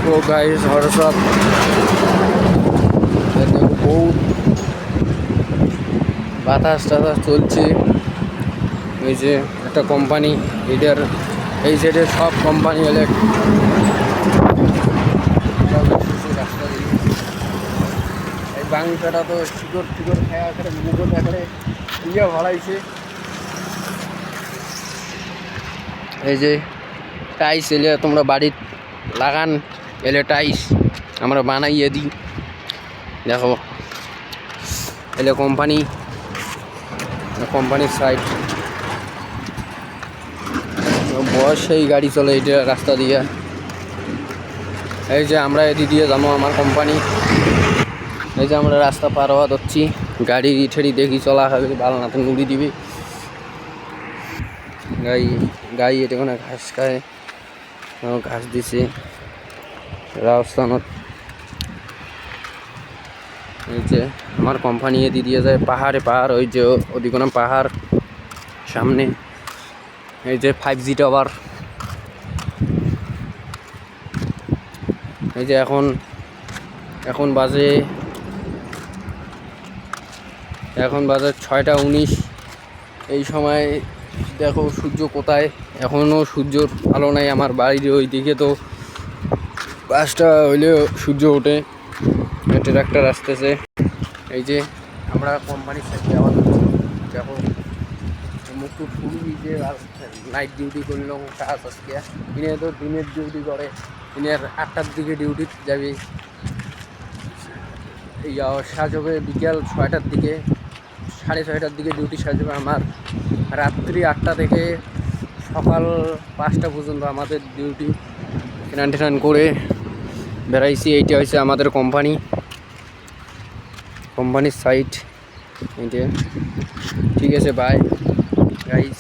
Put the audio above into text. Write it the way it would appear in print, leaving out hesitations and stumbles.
তো guys WhatsApp বহুত বাতাস টাতাস চলছে। এই যে একটা কোম্পানি, এটার এই সাইডে সব কোম্পানি হলে রাস্তা দিয়ে এই বাংলাটা তো শিকড় টিকড় খায়া করে মুগো করে ইয়ে ভালাইছে। এই যে টাইস এলে তোমরা বাড়ির লাগান, এলে টাইস আমরা বানাইয়ে দিই। দেখো এলে কোম্পানির সাইড বয়স সেই গাড়ি চলে এটা রাস্তা দিয়ে। এই যে আমরা এদিক দিয়ে যাবো আমার কোম্পানি। এই যে আমরা রাস্তা পার হওয়া ধরছি, গাড়ি ঠেড়ি দেখি চলা হবে বালনাতে নুড়ি দিবি। গাই এটা কোনো ঘাস খায়, ঘাস দিছে রাজস্থানত। এই যে আমার কোম্পানি এদি দিয়ে যায় পাহাড়, ওই যে ওদিকে পাহাড় সামনে। এই যে 5G টাওয়ার। এই যে এখন বাজে 6টা 19। এই সময় দেখো সূর্য কোথায়, এখনও সূর্যর আলো নাই। আমার বাড়ির ওই দিকে তো 5টা হইলেও সূর্য ওঠে। ট্রাক্টর আসতেছে। এই যে আমরা কোম্পানির সাথে যাওয়া দেখো মুক্ত ফুলবি যে নাইট ডিউটি করল কাজ আজকে। ইনি তো দিনের ডিউটি করে, ইনের 8টার দিকে ডিউটি যাবে, শেষ হবে বিকেল 6টার দিকে, 6:30টার দিকে ডিউটি শেষ হবে। আমার রাত্রি 8টা থেকে সকাল 5টা পর্যন্ত আমাদের ডিউটি। স্নান করে বেড়াইছি। এইটা হচ্ছে আমাদের কোম্পানির সাইট। এইটা ঠিক আছে, বাই গাইস।